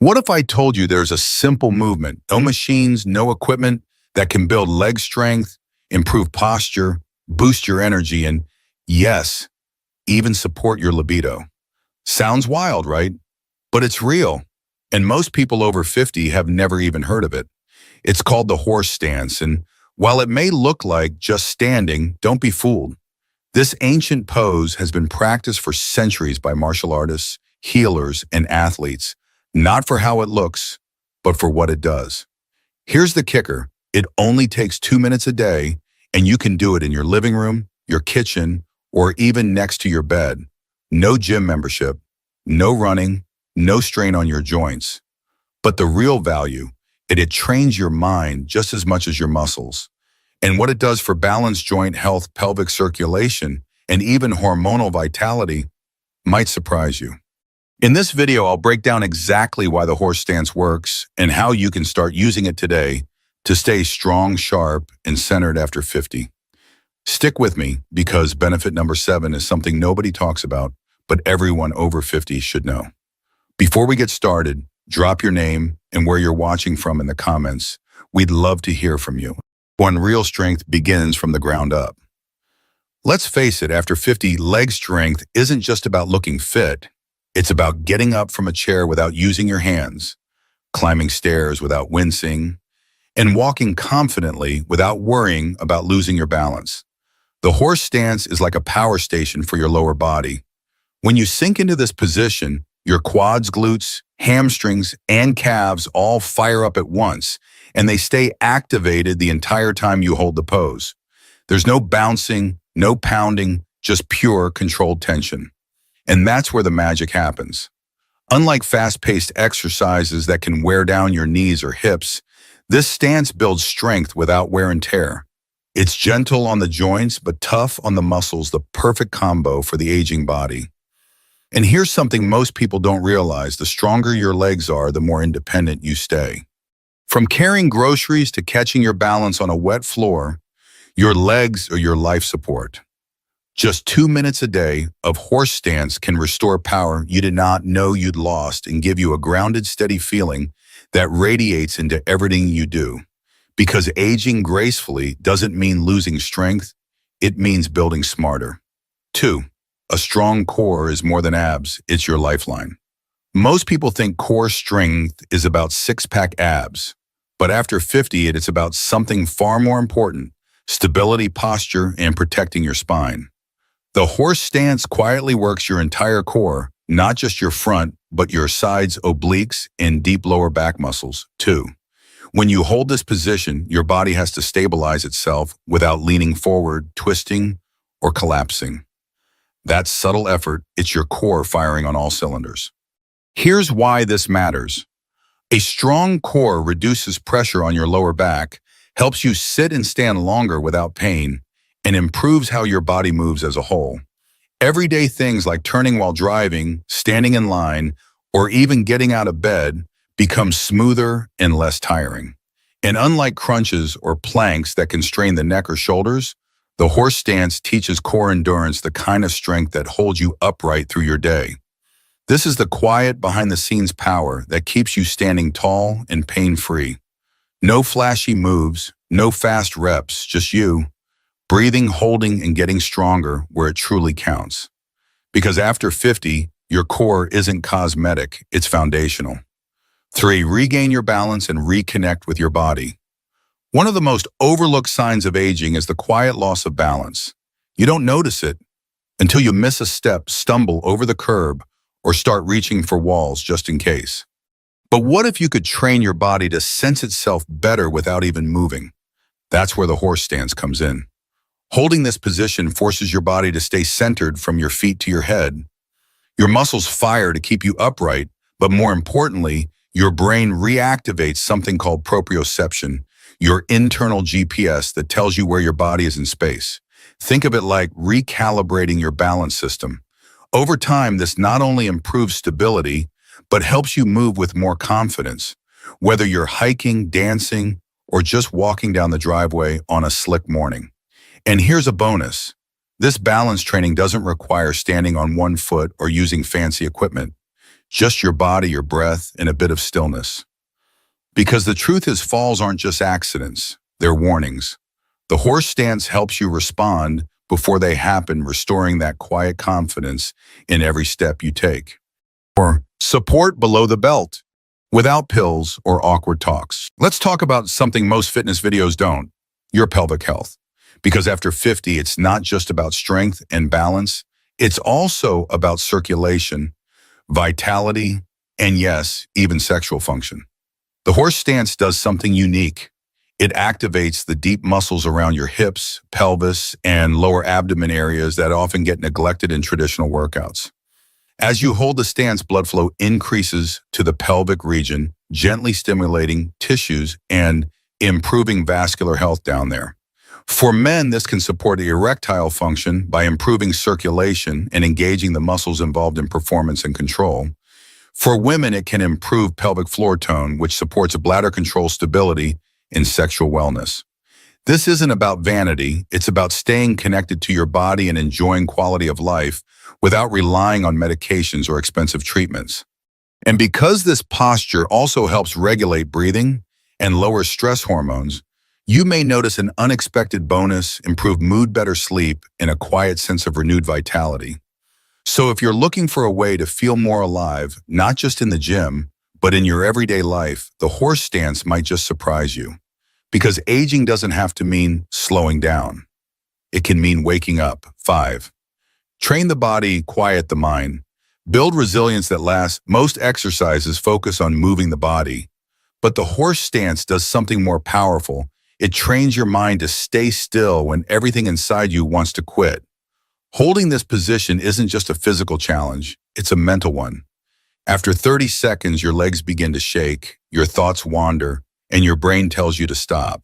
What if I told you there's a simple movement, no machines, no equipment, that can build leg strength, improve posture, boost your energy, and yes, even support your libido? Sounds wild, right? But it's real. And most people over 50 have never even heard of it. It's called the horse stance, and while it may look like just standing, don't be fooled. This ancient pose has been practiced for centuries by martial artists, healers, and athletes, not for how it looks, but for what it does. Here's the kicker. It only takes 2 minutes a day, and you can do it in your living room, your kitchen, or even next to your bed. No gym membership, no running, no strain on your joints. But the real value, it trains your mind just as much as your muscles. And what it does for balance, joint health, pelvic circulation, and even hormonal vitality might surprise you. In this video, I'll break down exactly why the horse stance works and how you can start using it today to stay strong, sharp, and centered after 50. Stick with me because benefit number 7 is something nobody talks about, but everyone over 50 should know. Before we get started, drop your name and where you're watching from in the comments. We'd love to hear from you. When real strength begins from the ground up. Let's face it, after 50, leg strength isn't just about looking fit. It's about getting up from a chair without using your hands, climbing stairs without wincing, and walking confidently without worrying about losing your balance. The horse stance is like a power station for your lower body. When you sink into this position, your quads, glutes, hamstrings, and calves all fire up at once, and they stay activated the entire time you hold the pose. There's no bouncing, no pounding, just pure controlled tension. And that's where the magic happens. Unlike fast-paced exercises that can wear down your knees or hips, this stance builds strength without wear and tear. It's gentle on the joints, but tough on the muscles, the perfect combo for the aging body. And here's something most people don't realize. The stronger your legs are, the more independent you stay. From carrying groceries to catching your balance on a wet floor, your legs are your life support. Just 2 minutes a day of horse stance can restore power you did not know you'd lost and give you a grounded, steady feeling that radiates into everything you do. Because aging gracefully doesn't mean losing strength, it means building smarter. 2. A strong core is more than abs, it's your lifeline. Most people think core strength is about six-pack abs, but after 50, it's about something far more important: stability, posture, and protecting your spine. The horse stance quietly works your entire core, not just your front, but your sides, obliques, and deep lower back muscles, too. When you hold this position, your body has to stabilize itself without leaning forward, twisting, or collapsing. That subtle effort, it's your core firing on all cylinders. Here's why this matters. A strong core reduces pressure on your lower back, helps you sit and stand longer without pain, and improves how your body moves as a whole. Everyday things like turning while driving, standing in line, or even getting out of bed become smoother and less tiring. And unlike crunches or planks that can strain the neck or shoulders, the horse stance teaches core endurance, the kind of strength that holds you upright through your day. This is the quiet, behind-the-scenes power that keeps you standing tall and pain-free. No flashy moves, no fast reps, just you, breathing, holding, and getting stronger where it truly counts. Because after 50, your core isn't cosmetic, it's foundational. 3. Regain your balance and reconnect with your body. One of the most overlooked signs of aging is the quiet loss of balance. You don't notice it until you miss a step, stumble over the curb, or start reaching for walls just in case. But what if you could train your body to sense itself better without even moving? That's where the horse stance comes in. Holding this position forces your body to stay centered from your feet to your head. Your muscles fire to keep you upright, but more importantly, your brain reactivates something called proprioception, your internal GPS that tells you where your body is in space. Think of it like recalibrating your balance system. Over time, this not only improves stability, but helps you move with more confidence, whether you're hiking, dancing, or just walking down the driveway on a slick morning. And here's a bonus. This balance training doesn't require standing on one foot or using fancy equipment. Just your body, your breath, and a bit of stillness. Because the truth is falls aren't just accidents, they're warnings. The horse stance helps you respond before they happen, restoring that quiet confidence in every step you take. Or support below the belt, without pills or awkward talks. Let's talk about something most fitness videos don't, your pelvic health. Because after 50, it's not just about strength and balance, it's also about circulation, vitality, and yes, even sexual function. The horse stance does something unique. It activates the deep muscles around your hips, pelvis, and lower abdomen areas that often get neglected in traditional workouts. As you hold the stance, blood flow increases to the pelvic region, gently stimulating tissues and improving vascular health down there. For men, this can support the erectile function by improving circulation and engaging the muscles involved in performance and control. For women, it can improve pelvic floor tone, which supports bladder control stability and sexual wellness. This isn't about vanity, it's about staying connected to your body and enjoying quality of life without relying on medications or expensive treatments. And because this posture also helps regulate breathing and lower stress hormones, you may notice an unexpected bonus, improved mood, better sleep, and a quiet sense of renewed vitality. So if you're looking for a way to feel more alive, not just in the gym, but in your everyday life, the horse stance might just surprise you. Because aging doesn't have to mean slowing down. It can mean waking up. 5. Train the body, quiet the mind. Build resilience that lasts. Most exercises focus on moving the body, but the horse stance does something more powerful. It trains your mind to stay still when everything inside you wants to quit. Holding this position isn't just a physical challenge, it's a mental one. After 30 seconds, your legs begin to shake, your thoughts wander, and your brain tells you to stop.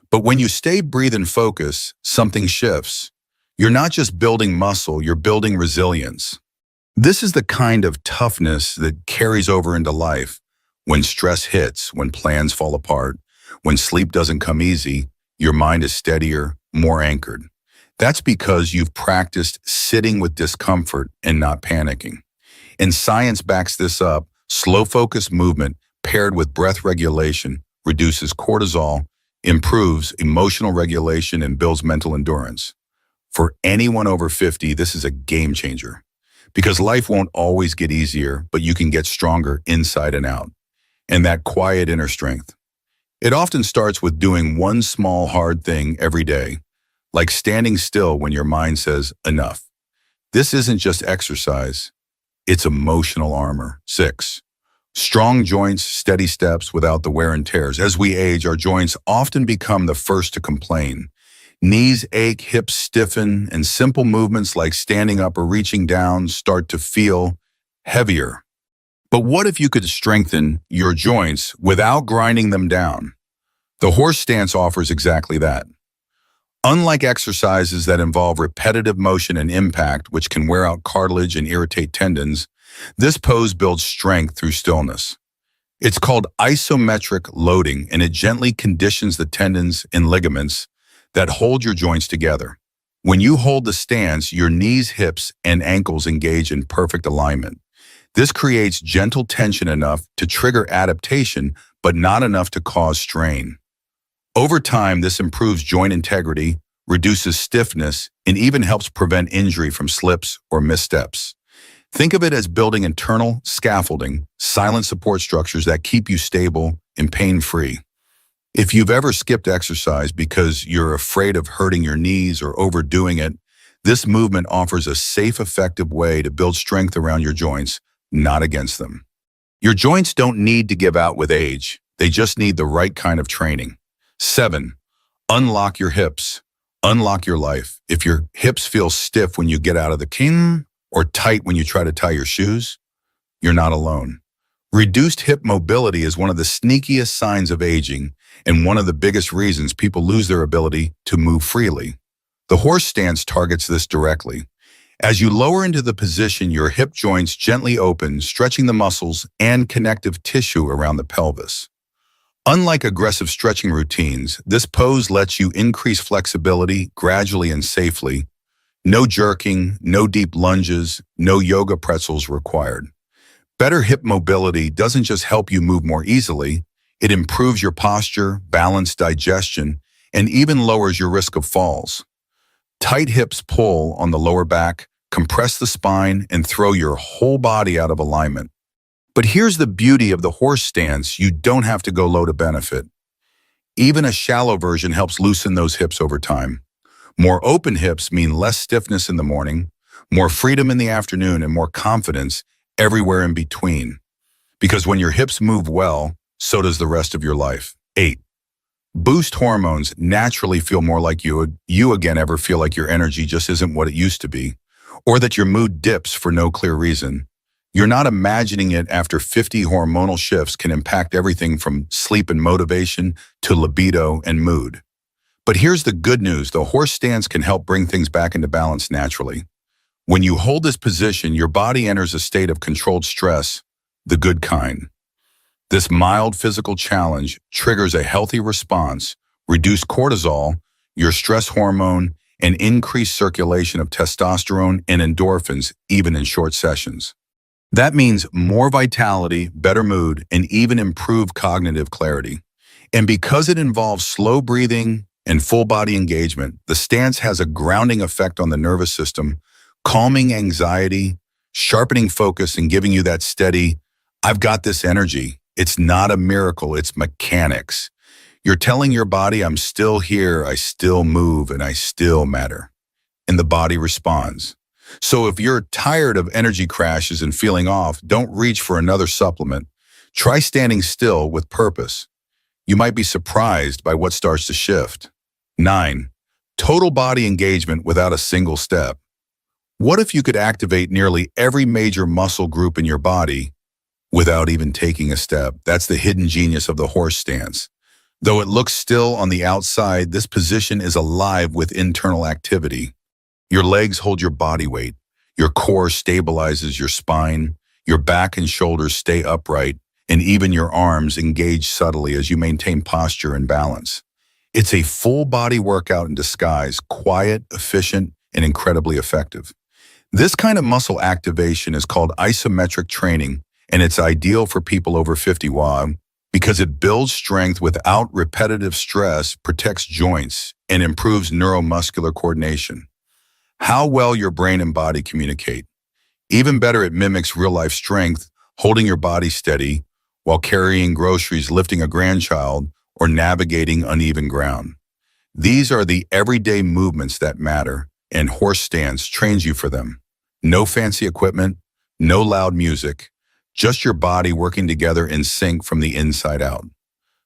But when you stay, breathe, and focus, something shifts. You're not just building muscle, you're building resilience. This is the kind of toughness that carries over into life. When stress hits, when plans fall apart, when sleep doesn't come easy, your mind is steadier, more anchored. That's because you've practiced sitting with discomfort and not panicking. And science backs this up. Slow focused movement paired with breath regulation reduces cortisol, improves emotional regulation, and builds mental endurance. For anyone over 50, this is a game changer. Because life won't always get easier, but you can get stronger inside and out. And that quiet inner strength. It often starts with doing one small hard thing every day, like standing still when your mind says enough. This isn't just exercise, it's emotional armor. 6. Strong joints, steady steps without the wear and tears. As we age, our joints often become the first to complain. Knees ache, hips stiffen, and simple movements like standing up or reaching down start to feel heavier. But what if you could strengthen your joints without grinding them down? The horse stance offers exactly that. Unlike exercises that involve repetitive motion and impact, which can wear out cartilage and irritate tendons, this pose builds strength through stillness. It's called isometric loading, and it gently conditions the tendons and ligaments that hold your joints together. When you hold the stance, your knees, hips, and ankles engage in perfect alignment. This creates gentle tension enough to trigger adaptation, but not enough to cause strain. Over time, this improves joint integrity, reduces stiffness, and even helps prevent injury from slips or missteps. Think of it as building internal scaffolding, silent support structures that keep you stable and pain-free. If you've ever skipped exercise because you're afraid of hurting your knees or overdoing it, this movement offers a safe, effective way to build strength around your joints, not against them. Your joints don't need to give out with age. They just need the right kind of training. 7. Unlock your hips. Unlock your life. If your hips feel stiff when you get out of the king or tight when you try to tie your shoes, you're not alone. Reduced hip mobility is one of the sneakiest signs of aging and one of the biggest reasons people lose their ability to move freely. The horse stance targets this directly. As you lower into the position, your hip joints gently open, stretching the muscles and connective tissue around the pelvis. Unlike aggressive stretching routines, this pose lets you increase flexibility gradually and safely. No jerking, no deep lunges, no yoga pretzels required. Better hip mobility doesn't just help you move more easily, it improves your posture, balance, digestion, and even lowers your risk of falls. Tight hips pull on the lower back, compress the spine, and throw your whole body out of alignment. But here's the beauty of the horse stance: you don't have to go low to benefit. Even a shallow version helps loosen those hips over time. More open hips mean less stiffness in the morning, more freedom in the afternoon, and more confidence everywhere in between. Because when your hips move well, so does the rest of your life. 8. Boost hormones naturally feel more like you again ever feel like your energy just isn't what it used to be, or that your mood dips for no clear reason. You're not imagining it. After 50, hormonal shifts can impact everything from sleep and motivation to libido and mood. But here's the good news: the horse stance can help bring things back into balance naturally. When you hold this position, your body enters a state of controlled stress, the good kind. This mild physical challenge triggers a healthy response, reduce cortisol, your stress hormone, and increase circulation of testosterone and endorphins, even in short sessions. That means more vitality, better mood, and even improved cognitive clarity. And because it involves slow breathing and full body engagement, the stance has a grounding effect on the nervous system, calming anxiety, sharpening focus, and giving you that steady, "I've got this" energy. It's not a miracle, it's mechanics. You're telling your body, "I'm still here, I still move, and I still matter." And the body responds. So if you're tired of energy crashes and feeling off, don't reach for another supplement. Try standing still with purpose. You might be surprised by what starts to shift. 9. Total body engagement without a single step. What if you could activate nearly every major muscle group in your body without even taking a step? That's the hidden genius of the horse stance. Though it looks still on the outside, this position is alive with internal activity. Your legs hold your body weight. Your core stabilizes your spine. Your back and shoulders stay upright, and even your arms engage subtly as you maintain posture and balance. It's a full body workout in disguise, quiet, efficient, and incredibly effective. This kind of muscle activation is called isometric training, and it's ideal for people over 50 because it builds strength without repetitive stress, protects joints, and improves neuromuscular coordination. How well your brain and body communicate. Even better, it mimics real-life strength, holding your body steady while carrying groceries, lifting a grandchild, or navigating uneven ground. These are the everyday movements that matter, and horse stance trains you for them. No fancy equipment, no loud music, just your body working together in sync from the inside out.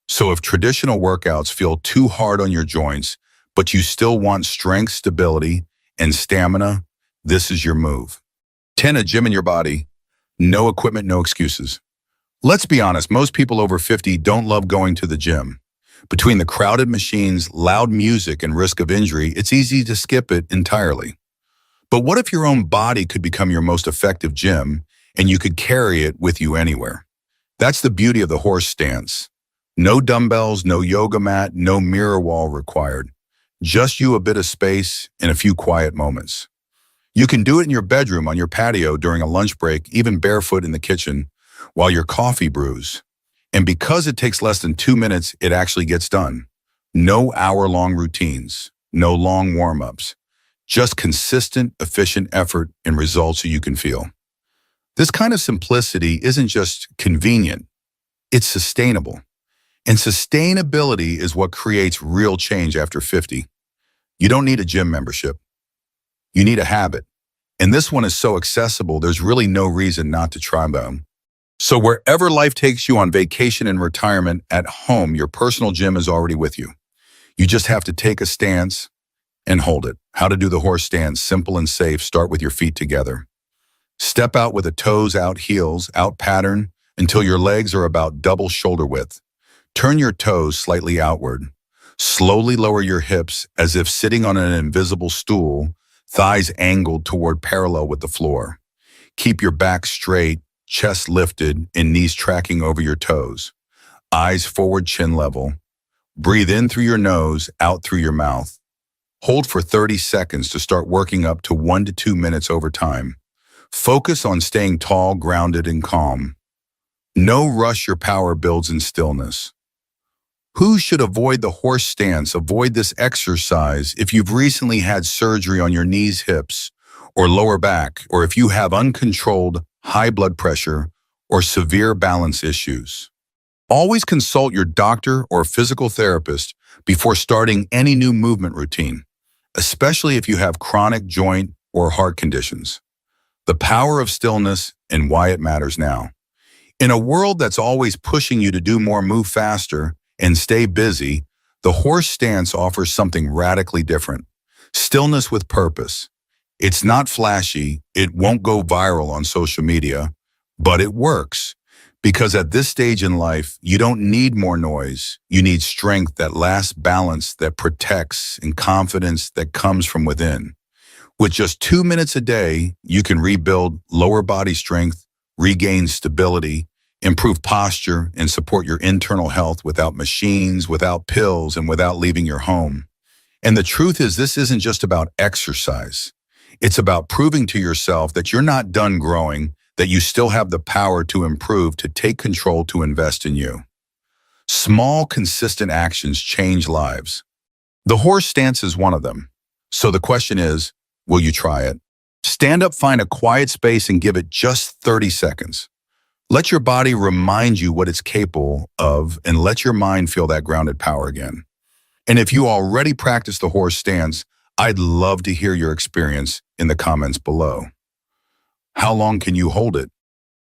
So if traditional workouts feel too hard on your joints, but you still want strength, stability, and stamina, this is your move. 10. A gym in your body. No equipment, no excuses. Let's be honest, most people over 50 don't love going to the gym. Between the crowded machines, loud music, and risk of injury, it's easy to skip it entirely. But what if your own body could become your most effective gym and you could carry it with you anywhere? That's the beauty of the horse stance. No dumbbells, no yoga mat, no mirror wall required. Just you, a bit of space, and a few quiet moments. You can do it in your bedroom, on your patio, during a lunch break, even barefoot in the kitchen, while your coffee brews. And because it takes less than 2 minutes, it actually gets done. No hour-long routines, no long warm-ups. Just consistent, efficient effort and results you can feel. This kind of simplicity isn't just convenient, it's sustainable. And sustainability is what creates real change after 50. You don't need a gym membership. You need a habit. And this one is so accessible, there's really no reason not to try them. So wherever life takes you, on vacation and retirement, at home, your personal gym is already with you. You just have to take a stance and hold it. How to do the horse stance: simple and safe. Start with your feet together. Step out with the toes out, heels out pattern until your legs are about double shoulder width. Turn your toes slightly outward. Slowly lower your hips as if sitting on an invisible stool, thighs angled toward parallel with the floor. Keep your back straight, chest lifted, and knees tracking over your toes. Eyes forward, chin level. Breathe in through your nose, out through your mouth. Hold for 30 seconds to start working up to 1 to 2 minutes over time. Focus on staying tall, grounded, and calm. No rush, your power builds in stillness. Who should avoid the horse stance? Avoid this exercise if you've recently had surgery on your knees, hips, or lower back, or if you have uncontrolled high blood pressure or severe balance issues. Always consult your doctor or physical therapist before starting any new movement routine, especially if you have chronic joint or heart conditions. The power of stillness and why it matters now. In a world that's always pushing you to do more, move faster, and stay busy, the horse stance offers something radically different. Stillness with purpose. It's not flashy, it won't go viral on social media, but it works. Because at this stage in life, you don't need more noise. You need strength that lasts, balance that protects, and confidence that comes from within. With just 2 minutes a day, you can rebuild lower body strength, regain stability, improve posture, and support your internal health without machines, without pills, and without leaving your home. And the truth is, this isn't just about exercise. It's about proving to yourself that you're not done growing, that you still have the power to improve, to take control, to invest in you. Small, consistent actions change lives. The horse stance is one of them. So the question is, will you try it? Stand up, find a quiet space, and give it just 30 seconds. Let your body remind you what it's capable of, and let your mind feel that grounded power again. And if you already practice the horse stance, I'd love to hear your experience in the comments below. How long can you hold it?